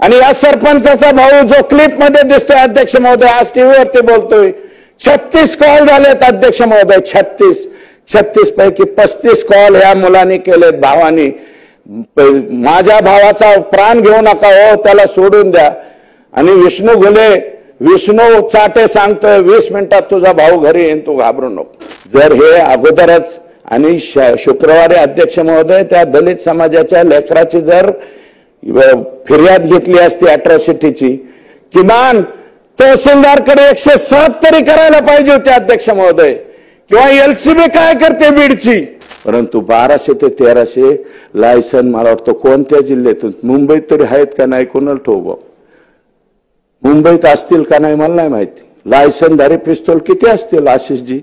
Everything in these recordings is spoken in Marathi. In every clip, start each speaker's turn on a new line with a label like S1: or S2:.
S1: आणि या सरपंचाचा भाऊ जो क्लिप मध्ये दिसतोय अध्यक्ष महोदय, आज टीव्हीवरती बोलतोय, 36 कॉल झालेत अध्यक्ष महोदय, 36 पैकी 35 कॉल या मुलांनी केलेत भावानी. माझ्या भावाचा प्राण घेऊ नका हो, त्याला सोडून द्या. आणि विष्णू चाटे सांगतोय 20 मिनिटात तुझा भाऊ घरी येईन, तू घाबरू नको. जर हे अगोदरच आणि शुक्रवारी अध्यक्ष महोदय त्या दलित समाजाच्या लेकराची जर फिर्याद घेतली असती अट्रॉसिटीची, किमान तहसीलदारकडे 107 तरी करायला पाहिजे होते अध्यक्ष महोदय. किंवा एलसीबी काय करते बीडची, परंतु 1200 ते 1300 लायसन मला वाटतं कोणत्या जिल्ह्यातून, मुंबईत तरी आहेत का नाही कोणाला ठोक, मुंबईत असतील का नाही मला नाही माहिती. लायसनधारी पिस्तूल किती असतील आशिषजी?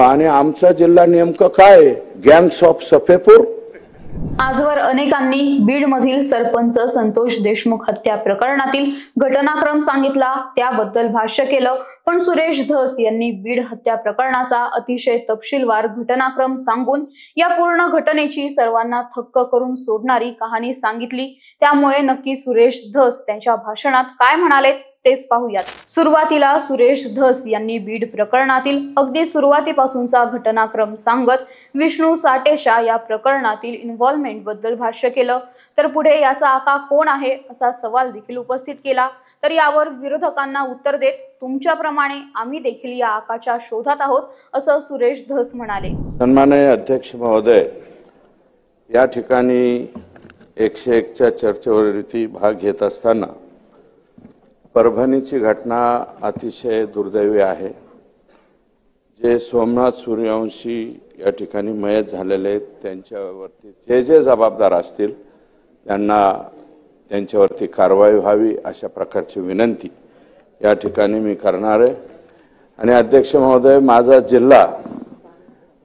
S1: आणि आमचा जिल्हा नेमकं काय, गँग्स ऑफ सफेपूर.
S2: आजवर अनेकांनी बीडमधील सरपंच संतोष देशमुख हत्या प्रकरणातील घटनाक्रम सांगितला, त्याबद्दल भाष्य केलं. पण सुरेश धस यांनी बीड हत्या प्रकरणाचा अतिशय तपशीलवार घटनाक्रम सांगून या पूर्ण घटनेची सर्वांना थक्क करून सोडणारी कहाणी सांगितली. त्यामुळे नक्की सुरेश धस त्यांच्या भाषणात काय म्हणाले तेच पाहूयात. सुरुवातीला सुरेश धस यांनी बीड प्रकरणातील अगदी सुरुवातीपासूनचा घटनाक्रम सांगत विष्णू साटेशा या प्रकरणातील इन्व्हॉल्वमेंट बद्दल भाष्य केलं. तर पुढे याचा आका कोण आहे असा सवाल देखील उपस्थित केला. तर यावर विरोधकांना उत्तर देत तुमच्याप्रमाणे आम्ही देखील या आकाच्या शोधात आहोत असं सुरेश धस म्हणाले.
S1: सन्माननीय अध्यक्ष महोदय, या ठिकाणी 101च्या चर्चेवरती भाग घेत असताना परभणीची घटना अतिशय दुर्दैवी आहे. जे सोमनाथ सूर्यवंशी या ठिकाणी मयत झालेले आहेत त्यांच्यावरती जे जबाबदार असतील त्यांच्यावरती कारवाई व्हावी अशा प्रकारची विनंती या ठिकाणी मी करणार आहे. आणि अध्यक्ष महोदय, माझा जिल्हा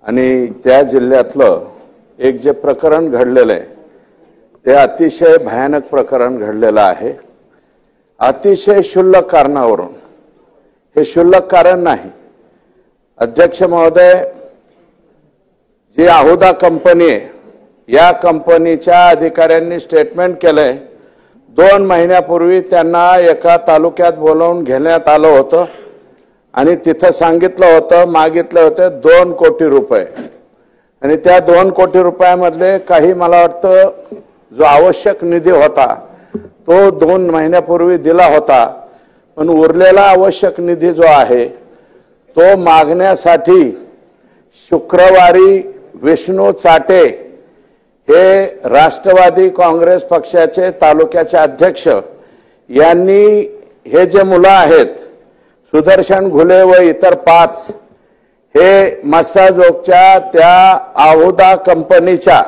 S1: आणि त्या जिल्ह्यातलं एक जे प्रकरण घडलेलं आहे ते अतिशय भयानक प्रकरण घडलेलं आहे. अतिशय क्षुल्लक कारणावरून, हे क्षुल्लक कारण नाही अध्यक्ष महोदय, जी आहुदा कंपनी आहे या कंपनीच्या अधिकाऱ्यांनी स्टेटमेंट केलंय 2 महिन्यापूर्वी त्यांना एका तालुक्यात बोलावून घेण्यात आलं होतं आणि तिथं सांगितलं होतं, मागितले होते 2 कोटी रुपये. आणि त्या 2 कोटी रुपयामधले काही मला वाटतं जो आवश्यक निधी होता तो 2 महिन्यापूर्वी दिला होता, पण उरलेला आवश्यक निधी जो आहे तो मागण्यासाठी शुक्रवारी विष्णू चाटे हे राष्ट्रवादी काँग्रेस पक्षाचे तालुक्याचे अध्यक्ष यांनी हे जे मुलं आहेत सुदर्शन घुले व इतर 5 हे मस्साजोगच्या त्या आहुदा कंपनीच्या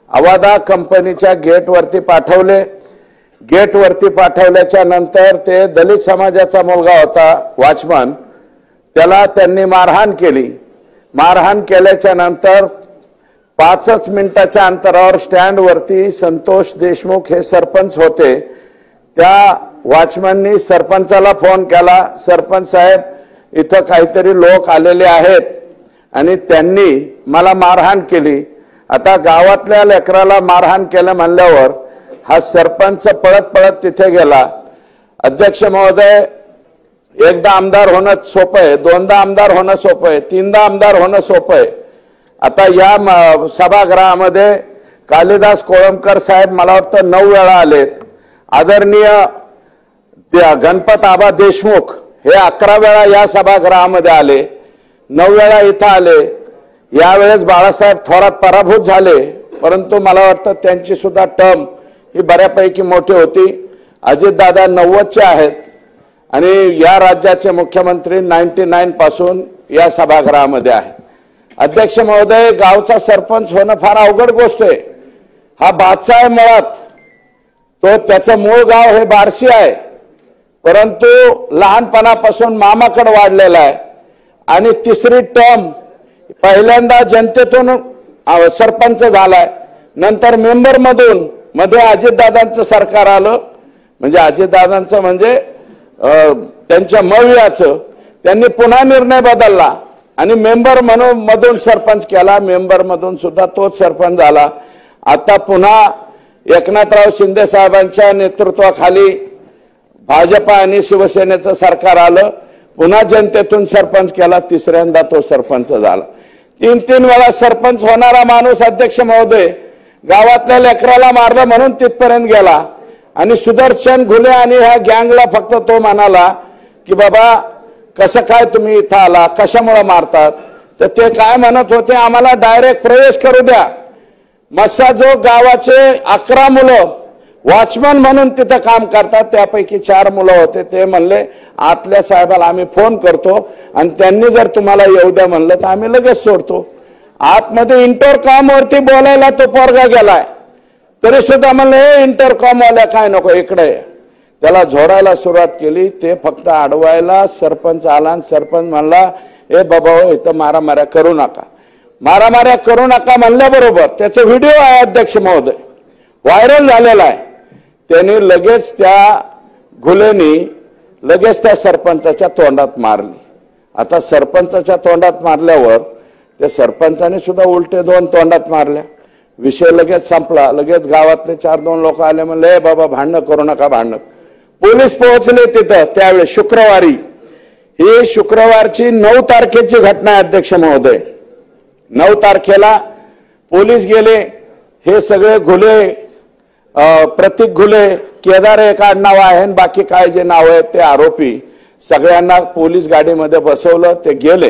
S1: आवादा कंपनीच्या गेटवरती पाठवले. गेटवरती पाठवल्याच्या नंतर ते दलित समाजाचा मुलगा होता वॉचमन, त्याला त्यांनी मारहाण केली. मारहाण केल्याच्या नंतर 5 मिनिटाच्या अंतरावर स्टँडवरती संतोष देशमुख हे सरपंच होते. त्या वॉचमननी सरपंचाला फोन केला, सरपंच साहेब इथं काहीतरी लोक आलेले आहेत आणि त्यांनी मला मारहाण केली. आता गावातल्या लेकराला मारहाण केलं म्हणल्यावर हा सरपंच पळत तिथे गेला. अध्यक्ष महोदय, एकदा आमदार होणं सोपं आहे, 2दा आमदार होणं सोपं आहे, 3दा आमदार होणं सोपं आहे. आता या सभागृहामध्ये कालिदास कोळंबकर साहेब मला वाटतं 9 वेळा आलेत. आदरणीय गणपत आबा देशमुख हे 11 वेळा या सभागृहामध्ये आले, 9 वेळा इथं आले. यावेळेस बाळासाहेब थोरात पराभूत झाले, परंतु मला वाटतं त्यांची सुद्धा टर्म ही बऱ्यापैकी मोठी होती. अजितदादा 90चे आहेत आणि या राज्याचे मुख्यमंत्री 99 पासून या सभागृहामध्ये आहेत. अध्यक्ष महोदय, गावचा सरपंच होणं फार अवघड गोष्ट आहे. हा बादशा आहे मुळात, तो त्याचं मूळ गाव हे बार्शी आहे, परंतु लहानपणापासून मामाकडे वाढलेला आहे. आणि 3री टर्म पहिल्यांदा जनतेतून सरपंच झालाय, नंतर मेंबर मधून, मध्ये अजितदादांचं सरकार आलं, म्हणजे अजितदादांचं म्हणजे त्यांच्या मवियाचं, त्यांनी पुन्हा निर्णय बदलला आणि मेंबर मधून सरपंच केला. मेंबर मधून सुद्धा तोच सरपंच झाला. आता पुन्हा एकनाथराव शिंदे साहेबांच्या नेतृत्वाखाली भाजपा आणि शिवसेनेचं सरकार आलं, पुन्हा जनतेतून सरपंच केला, तिसऱ्यांदा तो सरपंच झाला। 3-3 वेळा सरपंच होणारा माणूस अध्यक्ष महोदय गावातल्या लेकराला मारलं म्हणून तिथपर्यंत गेला आणि सुदर्शन घुले आणि ह्या गँगला फक्त तो म्हणाला की बाबा कसं काय तुम्ही इथं आला, कशामुळे मारतात, तर ते काय म्हणत होते, आम्हाला डायरेक्ट प्रवेश करू द्या। मस्साजोग गावाचे 11 मुलं वॉचमन म्हणून तिथं काम करतात, त्यापैकी 4 मुलं होते, ते म्हणले आतल्या साहेबाला आम्ही फोन करतो आणि त्यांनी जर तुम्हाला येऊ द्या म्हणलं तर आम्ही लगेच सोडतो। आतमध्ये इंटरकॉम वरती बोलायला तो पोरगा गेलाय, तरी सुद्धा म्हणलं हे इंटरकॉम वाल्या काय नको इकडे, त्याला झोडायला सुरुवात केली। ते फक्त अडवायला सरपंच आला आणि सरपंच म्हणला ए बाबा इथं मारामाऱ्या करू नका, मारामाऱ्या करू नका म्हणल्याबरोबर त्याचा व्हिडिओ आहे अध्यक्ष महोदय, व्हायरल झालेला आहे। त्यांनी लगेच त्या घुलेनी लगेच त्या सरपंचाच्या तोंडात मारली। आता सरपंचाच्या तोंडात मारल्यावर त्या सरपंचाने सुद्धा उलटे 2 तोंडात मारल्या, विषय लगेच संपला। लगेच गावातले 4-2 लोक आले, म्हणले ए बाबा भांडणं करू नका, भांडणं। पोलीस पोहोचले तिथं त्यावेळी शुक्रवारी, ही शुक्रवारची 9 तारखेची घटना आहे अध्यक्ष महोदय। 9 तारखेला पोलीस गेले, हे सगळे घुले, प्रतीक घुले, केदार एक आडनाव आहे, बाकी काय जे नाव आहेत ते आरोपी सगळ्यांना पोलीस गाडीमध्ये बसवलं, ते गेले।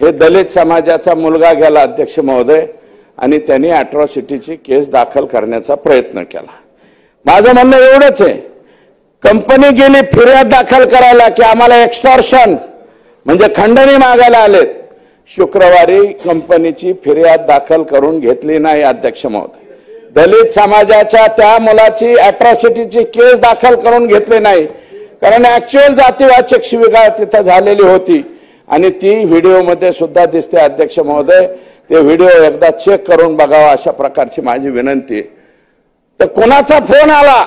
S1: हे दलित समाजाचा मुलगा गेला अध्यक्ष महोदय आणि त्यांनी अॅट्रॉसिटीची केस दाखल करण्याचा प्रयत्न केला। माझं म्हणणं एवढंच आहे, कंपनी गेली फिर्याद दाखल करायला की आम्हाला एक्स्टॉर्शन म्हणजे खंडणी मागायला आलेत, शुक्रवारी कंपनीची फिर्याद दाखल करून घेतली नाही अध्यक्ष महोदय। दलित समाजाच्या त्या मुलाची अॅट्रॉसिटीची केस दाखल करून घेतली नाही, कारण ऍक्च्युअल जातीवाचक शिवीगाळ तिथं झालेली होती आणि ती व्हिडिओमध्ये सुद्धा दिसते अध्यक्ष महोदय। ते व्हिडिओ एकदा चेक करून बघावा अशा प्रकारची माझी विनंती आहे। तर कोणाचा फोन आला,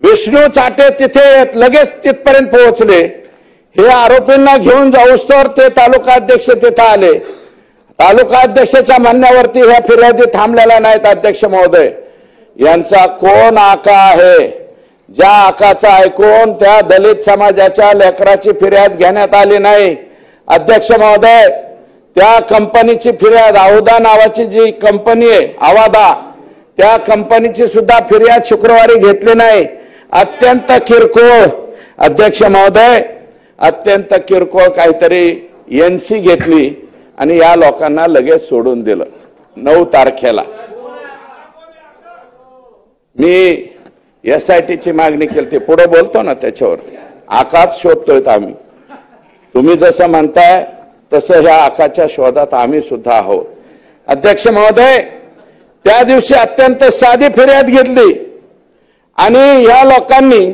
S1: विष्णू चाटे तिथे लगेच तिथपर्यंत पोहोचले, हे आरोपींना घेऊन जाऊस्तोवर ते तालुका अध्यक्ष तिथे आले। तालुका अध्यक्षाच्या म्हणण्यावरती ह्या फिर्यादी थांबलेल्या नाहीत अध्यक्ष महोदय। यांचा कोण आका आहे, ज्या आकाचा ऐकून त्या दलित समाजाच्या लेकराची फिर्याद घेण्यात आली नाही अध्यक्ष महोदय। त्या कंपनीची फिर्याद, औदा नावाची जी कंपनी आहे आवादा, त्या कंपनीची सुद्धा फिर्याद शुक्रवारी घेतली नाही। अत्यंत किरकोळ अध्यक्ष महोदय, अत्यंत किरकोळ काहीतरी एनसी घेतली आणि या लोकांना लगेच सोडून दिलं। 9 तारखेला मी SITची मागणी केली, ते पुढे बोलतो ना त्याच्यावरती, आकाच शोधतोय आम्ही, तुम्ही जसं म्हणताय तसं ह्या आकाच्या शोधात आम्ही सुद्धा आहोत अध्यक्ष महोदय। त्या दिवशी अत्यंत साधी फिर्याद घेतली आणि या लोकांनी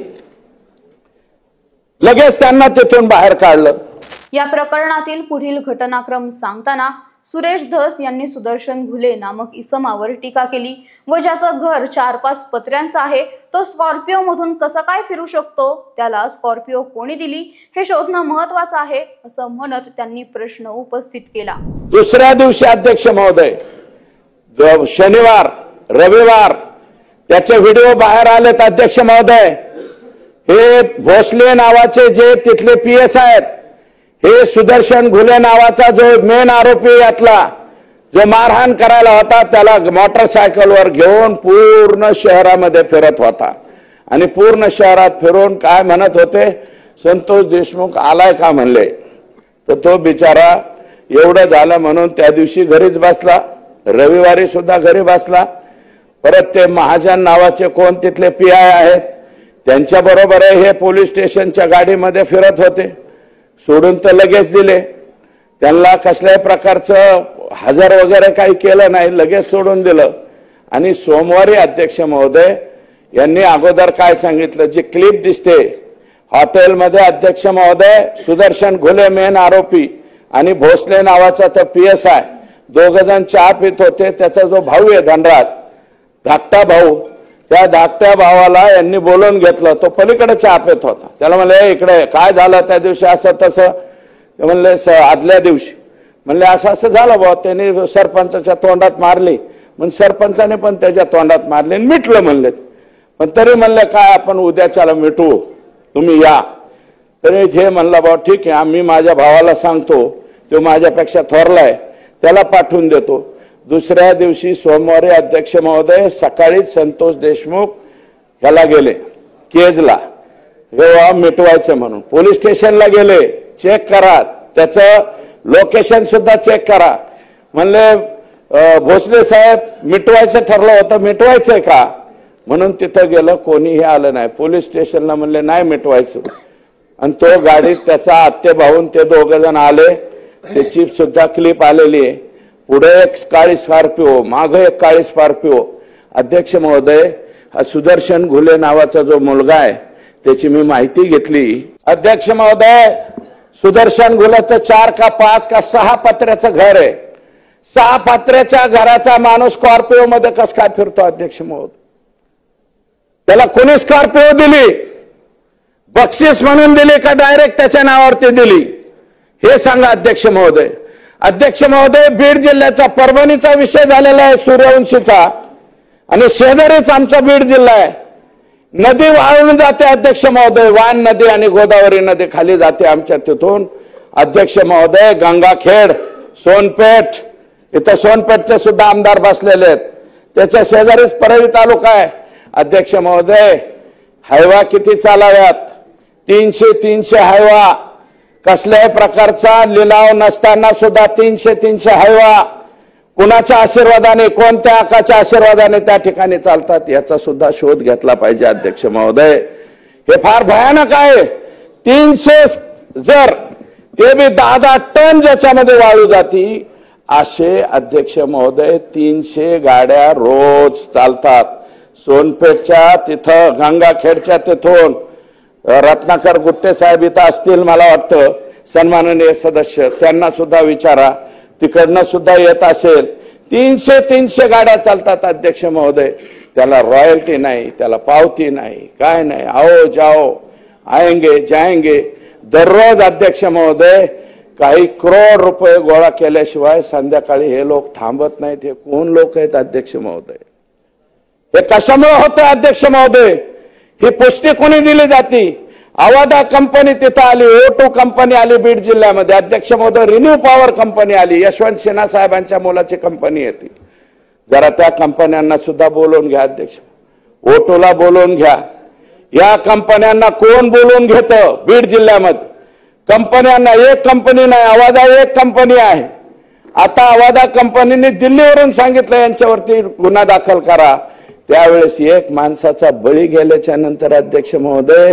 S1: लगेच त्यांना तिथून बाहेर काढलं।
S2: या प्रकरणातील पुढील घटनाक्रम सांगताना सुरेश धस यांनी सुदर्शन घुले नामक इसमावर टीका केली व ज्याचं घर 4-5 पत्र्यांचं आहे तो स्कॉर्पिओ मधून कसं काय फिरू शकतो, त्याला स्कॉर्पिओ कोणी दिली हे शोधणं महत्वाचं आहे असं म्हणत त्यांनी प्रश्न उपस्थित केला।
S1: दुसऱ्या दिवशी अध्यक्ष महोदय, शनिवार रविवार त्याचे व्हिडिओ बाहेर आलेत अध्यक्ष महोदय। हे भोसले नावाचे जे तिथले PS आहेत, हे सुदर्शन घुले नावाचा जो मेन आरोपी यातला जो मारहाण करायला होता, त्याला मोटरसायकलवर घेऊन पूर्ण शहरामध्ये फिरत होता आणि पूर्ण शहरात फिरून काय म्हणत होते, संतोष देशमुख आलाय का म्हणले। तर तो बिचारा एवढं झालं म्हणून त्या दिवशी घरीच बसला, रविवारी सुद्धा घरी बसला। परत ते महाजन नावाचे कोण तिथले PI आहेत, त्यांच्या बरोबर हे पोलीस स्टेशनच्या गाडीमध्ये फिरत होते, सोडून तर लगेच दिले। त्यांना कसल्याही प्रकारचं हजर वगैरे काही केलं नाही, लगेच सोडून दिलं। आणि सोमवारी अध्यक्ष महोदय यांनी अगोदर काय सांगितलं, जी क्लिप दिसते हॉटेलमध्ये अध्यक्ष महोदय, सुदर्शन घुले मेन आरोपी आणि भोसले नावाचा तो PSI, 2 जण चहा पित होते। त्याचा जो भाऊ आहे धनराज, धाकटा भाऊ, त्या धाकट्या भावाला यांनी बोलून घेतलं, तो पलीकडे चहा पित होता। त्याला म्हणले इकडे काय झालं त्या दिवशी असं तसं, ते म्हणले आदल्या दिवशी, म्हणले असं असं झालं बुवा, त्यांनी सरपंचाच्या तोंडात मारली, मग सरपंचाने पण त्याच्या तोंडात मारले आणि मिटलं म्हणले. पण तरी म्हणले काय आपण उद्याच्याला मिटवू, तुम्ही या. तरी हे म्हणला भाऊ ठीक आहे, आम्ही माझ्या भावाला सांगतो, तो माझ्यापेक्षा थोरलाय, त्याला पाठवून देतो. दुसऱ्या दिवशी सोमवारी अध्यक्ष महोदय सकाळीच संतोष देशमुख ह्याला गेले केजला, हे मिटवायचं म्हणून. पोलीस स्टेशनला गेले, चेक करा, त्याचं लोकेशन सुद्धा चेक करा. म्हणले भोसले साहेब मिटवायचं ठरलं होतं, मिटवायचंय का म्हणून तिथं गेलं, कोणीही आलं नाही. पोलीस स्टेशनला म्हणले नाही मिटवायचं. आणि तो गाडीत त्याचा आत्ते भाऊन ते दोघं जण आले, त्याची सुद्धा क्लिप आलेली आहे. पुढे एक काळी स्कॉर्पिओ, मागे एक काळी स्कॉर्पिओ. अध्यक्ष महोदय, हा सुदर्शन घुले नावाचा जो मुलगा आहे त्याची मी माहिती घेतली. अध्यक्ष महोदय, सुदर्शन घुलेचं 4 का 5 का 6 पत्र्याचं घर आहे. 6 पत्र्याच्या घराचा माणूस स्कॉर्पिओ मध्ये कस काय फिरतो अध्यक्ष महोदय? त्याला कोणी स्कॉर्पिओ दिली? बक्षीस म्हणून दिली का डायरेक्ट त्याच्या नावावरती दिली? हे सांगा अध्यक्ष महोदय. अध्यक्ष महोदय, बीड जिल्ह्याचा परभणीचा विषय झालेला आहे सूर्यवंशीचा, आणि शेजारीच आमचा बीड जिल्हा आहे. नदी वाळून जाते अध्यक्ष महोदय, वान नदी आणि गोदावरी नदी खाली जाते आमच्या तिथून. अध्यक्ष महोदय, गंगाखेड, सोनपेठ, इथं सोनपेठचे सुद्धा आमदार बसलेले आहेत, त्याच्या शेजारीच परळी तालुका आहे. अध्यक्ष महोदय, हायवा किती चालाव्यात? 300 हायवा, कसल्याही प्रकारचा लिलाव नसताना सुद्धा 300 हायवा कुणाच्या आशीर्वादाने, कोणत्या आकाच्या आशीर्वादाने त्या ठिकाणी चालतात याचा सुद्धा शोध घेतला पाहिजे अध्यक्ष महोदय. हे फार भयानक आहे. 300 जर ते बी 10 टन ज्याच्यामध्ये वाळू जाती, असे अध्यक्ष महोदय 300 गाड्या रोज चालतात. सोनपेठच्या तिथं, गंगाखेडच्या तिथून रत्नाकर गुट्टे साहेब इथं असतील मला वाटतं, सन्माननीय सदस्य, त्यांना सुद्धा विचारा, तिकडनं सुद्धा येत असेल. 300 गाड्या चालतात अध्यक्ष महोदय. त्याला रॉयल्टी नाही, त्याला पावती नाही, काय नाही. आओ जाओ, आएंगे जाएंगे. दररोज अध्यक्ष महोदय काही करोड रुपये गोळा केल्याशिवाय संध्याकाळी हे लोक थांबत नाहीत. हे कोण लोक आहेत अध्यक्ष महोदय? हे कशामुळे होतं अध्यक्ष महोदय? ही पुष्टी कोणी दिली जाती? अवादा कंपनी तिथं आली, O2 कंपनी आली बीड जिल्ह्यामध्ये अध्यक्ष महोदय, रिन्यू पॉवर कंपनी आली, यशवंत सिन्हा साहेबांच्या मुलाची कंपनी येते. जरा त्या कंपन्यांना सुद्धा बोलवून घ्या अध्यक्ष. O2ला बोलवून घ्या. या कंपन्यांना कोण बोलवून घेतं बीड जिल्ह्यामध्ये? कंपन्यांना एक कंपनी नाही, अवादा एक कंपनी आहे. आता अवादा कंपनीने दिल्लीवरून सांगितलं यांच्यावरती गुन्हा दाखल करा. त्यावेळेस एक माणसाचा बळी गेल्याच्या नंतर अध्यक्ष महोदय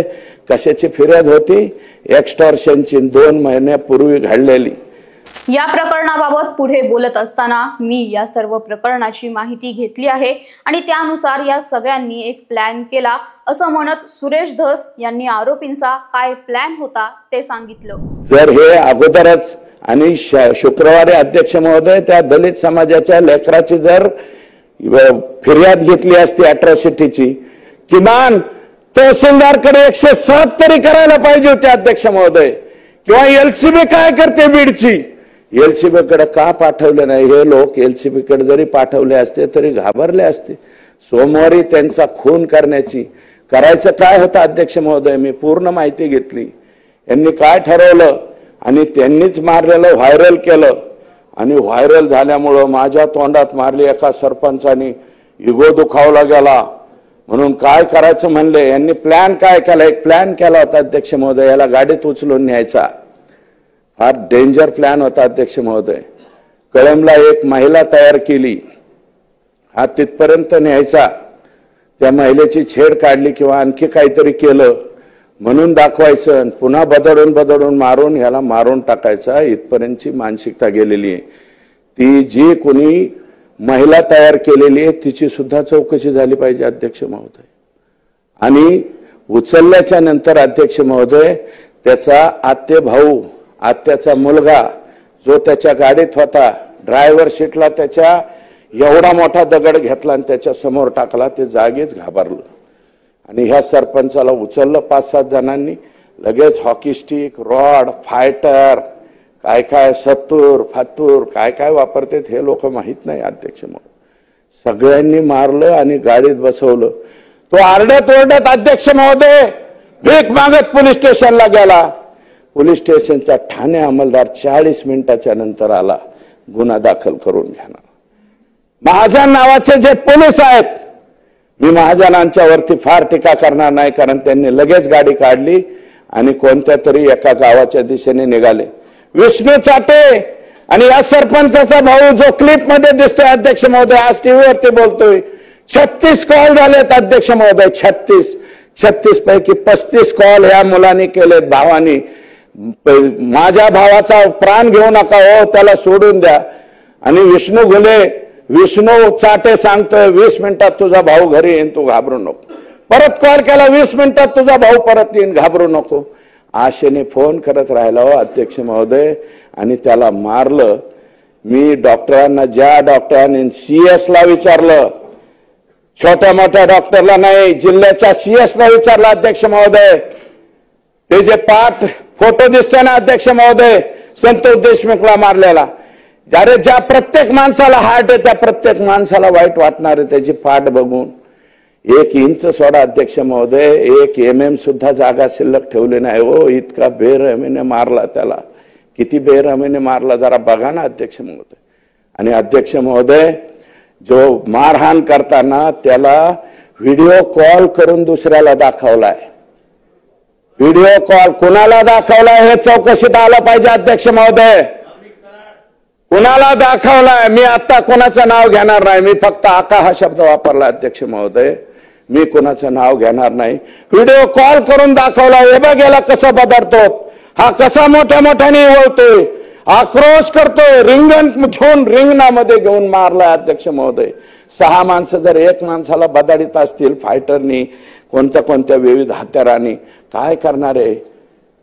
S1: कशाची फिर्याद होती? एक्स्टॉर्शनची 2 महिन्यापूर्वी घडलेली.
S2: या प्रकरणाबाबत पुढे बोलत असताना मी या सर्व प्रकरणाची माहिती घेतली आहे आणि त्यानुसार या सगळ्यांनी एक प्लॅन केला असं म्हणत सुरेश धस यांनी आरोपींचा काय प्लॅन होता ते सांगितलं.
S1: जर हे अगोदरच आणि शुक्रवारी अध्यक्छ महोदय त्या दलित समाजाच्या लेकराची जर फिर्याद घेतली असती अट्रॉसिटीची, किमान तहसीलदारकडे 107 तरी करायला पाहिजे होते अध्यक्ष महोदय. किंवा LCB काय करते बीडची? LCB कडे का पाठवले नाही? हे लोक LCB कडे जरी पाठवले असते तरी घाबरले असते. सोमवारी त्यांचा खून करायचं काय होतं अध्यक्ष महोदय? मी पूर्ण माहिती घेतली. यांनी काय ठरवलं आणि त्यांनीच मारलेलं व्हायरल केलं. आणि व्हायरल झाल्यामुळं माझ्या तोंडात मारली एका सरपंचानी, इगो दुखावला गेला. म्हणून काय करायचं म्हणले, यांनी प्लॅन काय केला? एक प्लॅन केला होता अध्यक्ष महोदय, याला गाडीत उचलून न्यायचा. फार डेंजर प्लॅन होता अध्यक्ष महोदय. कळंबला एक महिला तयार केली, हा तिथपर्यंत न्यायचा, त्या महिलेची छेड काढली किंवा आणखी काहीतरी केलं म्हणून दाखवायचं, पुन्हा बदडून मारून ह्याला मारून टाकायचा. इथपर्यंतची मानसिकता गेलेली आहे. ती जी कोणी महिला तयार केलेली आहे तिची सुद्धा चौकशी झाली पाहिजे अध्यक्ष महोदय. आणि उचलल्याच्या नंतर अध्यक्ष महोदय त्याचा आत्ते भाऊ, आत्याचा मुलगा जो त्याच्या गाडीत होता, ड्रायव्हर सीटला त्याच्या एवढा मोठा दगड घेतला आणि त्याच्या समोर टाकला. ते जागीच घाबरलं. आणि ह्या सरपंचाला उचललं 5-7 जणांनी. लगेच हॉकी स्टिक, रॉड, फायटर, काय सत्तूर फातूर काय वापरतात हे लोक माहित नाही अध्यक्ष महोदय. सगळ्यांनी मारलं आणि गाडीत बसवलं. तो आरडत ओरडत अध्यक्ष महोदय भीक मागत पोलीस स्टेशनला गेला. पोलीस स्टेशनचा ठाणे अंमलदार 40 मिनिटाच्या नंतर आला गुन्हा दाखल करून घेणार. महाजन नावाचे जे पोलीस आहेत, मी महाजनांच्यावरती फार टीका करणार नाही, कारण त्यांनी लगेच गाडी काढली आणि कोणत्या तरी एका गावाच्या दिशेने निघाले. विष्णू चाटे आणि या सरपंचाचा भाऊ जो क्लिप मध्ये दिसतोय अध्यक्ष महोदय, आज टीव्हीवरती बोलतोय, 36 कॉल झालेत अध्यक्ष महोदय. 36 पैकी 35 कॉल ह्या मुलांनी केलेत, भावानी. माझ्या भावाचा प्राण घेऊ नका हो, त्याला सोडून द्या. आणि विष्णू चाटे सांगतोय 20 मिनिटात तुझा भाऊ घरी येईन, तू घाबरू नको. परत कॉल केला, 20 मिनिटात तुझा भाऊ परत येईन, घाबरू नको. आशेने फोन करत राहिला हो अध्यक्ष महोदय, आणि त्याला मारलं. मी डॉक्टरांना, ज्या डॉक्टरांनी CS ला विचारलं, छोट्या मोठ्या डॉक्टरला नाही, जिल्ह्याच्या CS ला विचारलं अध्यक्ष महोदय. ते जे पाठ फोटो दिसतोय ना अध्यक्ष महोदय, संतोष देशमुखला मारलेला, ज्यारे ज्या प्रत्येक माणसाला हार्ट आहे त्या प्रत्येक माणसाला वाईट वाटणार आहे त्याची पाठ बघून. 1 इंच सोडा अध्यक्ष महोदय, 1 mm सुद्धा जागा शिल्लक ठेवली नाही हो. इतका बेरहमीने मारला त्याला. किती बेरहमीने मारला जरा बघा ना अध्यक्ष महोदय. आणि अध्यक्ष महोदय, जो मारहाण करताना त्याला व्हिडिओ कॉल करून दुसऱ्याला दाखवलाय. व्हिडिओ कॉल कुणाला दाखवलाय हे चौकशीत आलं पाहिजे अध्यक्ष महोदय. कुणाला दाखवलाय? मी आता कोणाचं नाव घेणार नाही, मी फक्त आका हा शब्द वापरला अध्यक्ष महोदय. मी कोणाचं नाव घेणार नाही. व्हिडिओ कॉल करून दाखवला. हे बघ याला कसं बदलतो, हा कसा मोठ्या मोठ्याने वळतोय, आक्रोश करतोय, रिंगण घेऊन रिंगणामध्ये घेऊन मारलाय अध्यक्ष महोदय. 6 माणसं जर 1 माणसाला बदाडीत असतील फायटरनी, कोणत्या विविध हत्यारांनी, काय करणार आहे?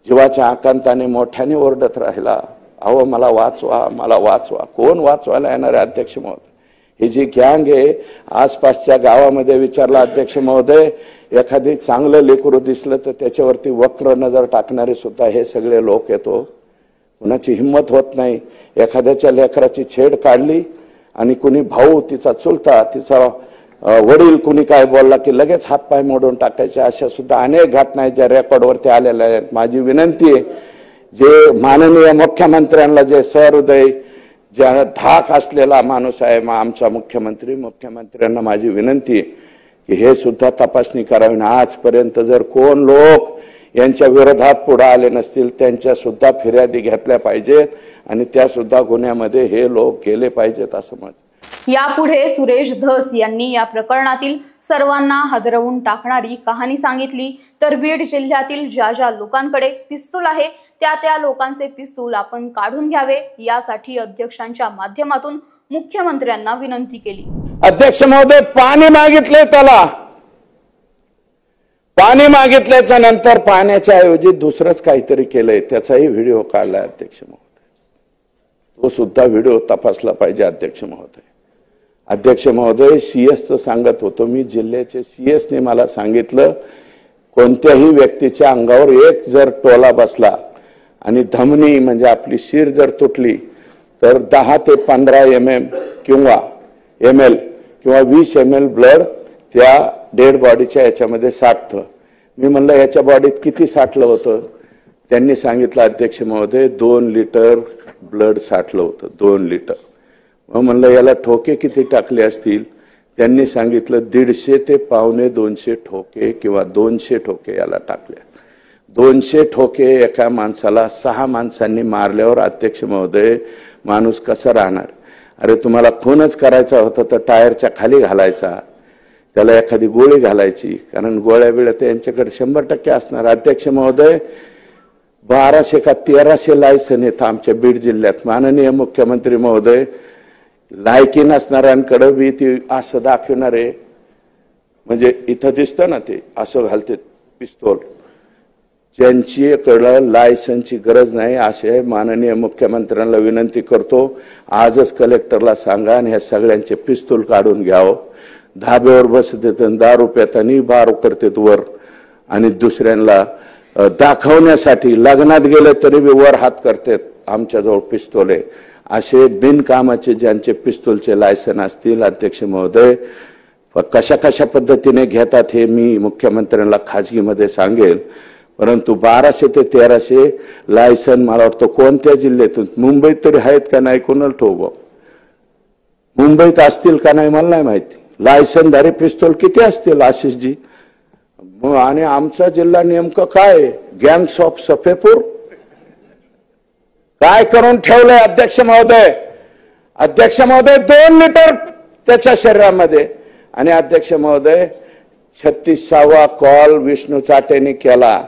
S1: जीवाच्या आकांताने मोठ्याने ओरडत राहिला, अहो मला वाचवा, मला वाचवा. कोण वाचवायला येणार आहे अध्यक्ष महोदय? ही जी गँग आहे, आसपासच्या गावामध्ये विचारला अध्यक्ष महोदय, एखादी चांगलं लेकरू दिसलं तर त्याच्यावरती वक्र नजर टाकणारे सुद्धा हे सगळे लोक येतो. कुणाची हिंमत होत नाही. एखाद्याच्या लेकराची छेड काढली आणि कुणी भाऊ, तिचा चुलता, तिचा वडील कुणी काय बोलला की लगेच हातपाय मोडून टाकायचे. अशा सुद्धा अनेक घटना आहेत ज्या रेकॉर्डवरती आलेल्या आहेत. माझी विनंती आहे, जे माननीय मुख्यमंत्र्यांना, जे सहृदय, ज्या धाक असलेला माणूस आहे आमचा मुख्यमंत्र्यांना माझी विनंती आहे की हे सुद्धा तपासणी करावी. आजपर्यंत जर कोण लोक यांच्या विरोधात पुढे आले नसतील त्यांच्या सुद्धा फिर्यादी घेतल्या पाहिजेत आणि त्या सुद्धा गुन्ह्यामध्ये हे लोक गेले पाहिजेत असं मत.
S2: यापुढे सुरेश धस यांनी या प्रकरणातील सर्वांना हादरवून टाकणारी कहाणी सांगितली. तर बीड जिल्ह्यातील ज्या लोकांकडे पिस्तूल आहे त्या लोकांचे पिस्तूल आपण काढून घ्यावे, यासाठी अध्यक्षांच्या माध्यमातून मुख्यमंत्र्यांना विनंती केली.
S1: अध्यक्ष महोदय, पाणी मागितले त्याला. पाणी मागितल्याच्या नंतर पाण्याच्या ऐवजी दुसरंच काहीतरी केलंय, त्याचाही व्हिडिओ काढलाय अध्यक्ष महोदय. तो सुद्धा व्हिडिओ तपासला पाहिजे अध्यक्ष महोदय. अध्यक्ष महोदय, CS सांगत होतो मी, जिल्ह्याचे CS ने मला सांगितलं, कोणत्याही व्यक्तीच्या अंगावर एक जर टोला बसला आणि धमनी म्हणजे आपली शिर जर तुटली तर 10 ते 15 mm किंवा 20 ml ब्लड त्या डेड बॉडीच्या याच्यामध्ये साठतं. मी म्हणलं याच्या बॉडीत किती साठलं होतं? त्यांनी सांगितलं अध्यक्ष महोदय 2 लिटर ब्लड साठलं होतं, 2 लिटर. मग म्हणलं याला ठोके किती टाकले असतील? त्यांनी सांगितलं 150 ते 125 ठोके किंवा 200 ठोके याला टाकले. 200 ठोके एका माणसाला 6 माणसांनी मारल्यावर अध्यक्ष महोदय माणूस कसा राहणार? अरे तुम्हाला खूनच करायचा होता तर टायरच्या खाली घालायचा, त्याला एखादी गोळी घालायची, कारण गोळ्या बिळ्या त्यांच्याकडे 100% असणार. अध्यक्ष महोदय, 1200 का 1300 लायसन आहेत आमच्या बीड जिल्ह्यात. माननीय मुख्यमंत्री महोदय, लायकी नसणाऱ्यांकडे बी ती असं दाखवणारे, म्हणजे इथं दिसतं ना ते असं घालते पिस्तूल, ज्यांच्याकडे लायसनची गरज नाही असे माननीय मुख्यमंत्र्यांना विनंती करतो, आजच कलेक्टरला सांगा आणि ह्या सगळ्यांचे पिस्तूल काढून घ्यावं. धाब्यावर बसतात आणि दारू पितानी बार करतात वर, आणि दुसऱ्यांना दाखवण्यासाठी लग्नात गेले तरी बी वर हात करतात, आमच्याजवळ पिस्तूल आहे. असे बिनकामाचे ज्यांचे पिस्तूलचे लायसन असतील अध्यक्ष महोदय कशा कशा पद्धतीने घेतात हे मी मुख्यमंत्र्यांना खाजगीमध्ये सांगेल, परंतु 1200 ते 1300 लायसन मला वाटतं कोणत्या जिल्ह्यातून, मुंबईत तरी आहेत का नाही कोणाला ठोक, मुंबईत असतील का नाही मला नाही माहिती, लायसनधारी पिस्तूल किती असतील आशिषजी? आणि आमचा जिल्हा नेमकं काय, गँग्स ऑफ सफेपूर काय करून ठेवलंय अध्यक्ष महोदय? अध्यक्ष महोदय 2 लिटर त्याच्या शरीरामध्ये, आणि अध्यक्ष महोदय 36वा कॉल विष्णू चाटेने केला,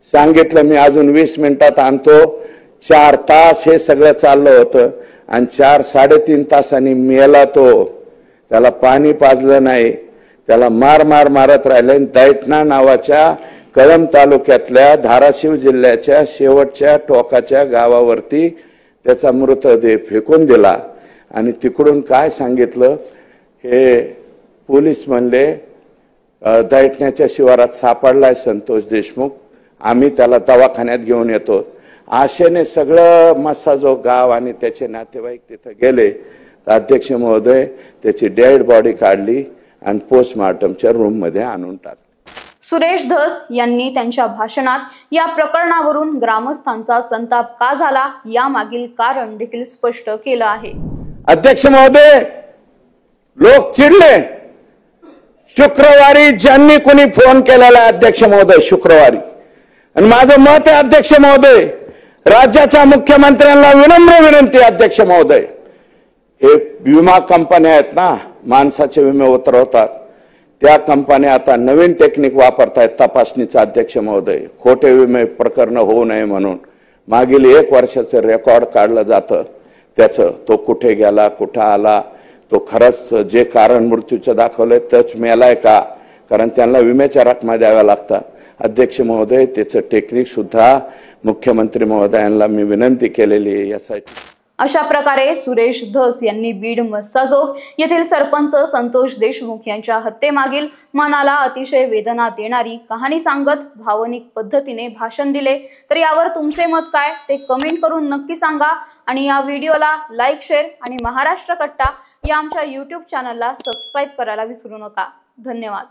S1: सांगितलं मी अजून 20 मिनिटात आणतो, 4 तास हे सगळं चाललं होतं आणि 4-3.5 तासांनी मेला तो, त्याला पाणी पाजलं नाही, त्याला मारत राहिले. दैठणा नावाच्या कळंब तालुक्यातल्या धाराशिव जिल्ह्याच्या शेवटच्या टोकाच्या गावावरती त्याचा मृतदेह फेकून दिला आणि तिकडून काय सांगितलं, हे पोलीस म्हणले दैठण्याच्या शिवारात सापडलाय संतोष देशमुख, आम्ही त्याला दवाखान्यात घेऊन येतो. आशेने सगळं मस्साजो गाव आणि त्याचे नातेवाईक तिथे गेले. अध्यक्ष महोदय त्याची डेड बॉडी काढली आणि पोस्टमार्टमच्या रूम मध्ये आणून टाकली.
S2: सुरेश धस यांनी त्यांच्या भाषणात या प्रकरणावरून ग्रामस्थांचा संताप का झाला यामागील कारण देखील स्पष्ट केलं आहे.
S1: अध्यक्ष महोदय लोक चिडले. शुक्रवारी ज्यांनी कोणी फोन केलेला अध्यक्ष महोदय शुक्रवारी, आणि माझं मत आहे अध्यक्ष महोदय, राज्याच्या मुख्यमंत्र्यांना विनम्र विनंती अध्यक्ष महोदय, हे विमा कंपन्या आहेत ना, माणसाचे विमे उतरवतात, त्या कंपन्या आता नवीन टेक्निक वापरतायत तपासणीचं अध्यक्ष महोदय, खोटे विमे प्रकरण होऊ नये म्हणून. मागील 1 वर्षाचं रेकॉर्ड काढलं जातं त्याचं, तो कुठे गेला कुठं आला, तो खरंच जे कारण मृत्यूचं दाखवलंय तोच मेलाय का, कारण त्यांना विम्याच्या रकमा द्याव्या लागतात. अध्यक्ष महोदय त्याचं टेक्निक सुद्धा मुख्यमंत्री महोदयांना मी विनंती केलेली आहे यासाठी.
S2: अशा प्रकारे सुरेश धस यांनी बीड मस्साजोग येथील सरपंच संतोष देशमुख यांच्या हत्येमागील मनाला अतिशय वेदना देणारी कहाणी सांगत भावनिक पद्धतीने भाषण दिले. तर यावर तुमचे मत काय ते कमेंट करून नक्की सांगा आणि या व्हिडिओला लाईक, शेअर आणि महाराष्ट्र कट्टा या आमच्या YouTube चॅनलला सबस्क्राईब करायला विसरू नका. धन्यवाद.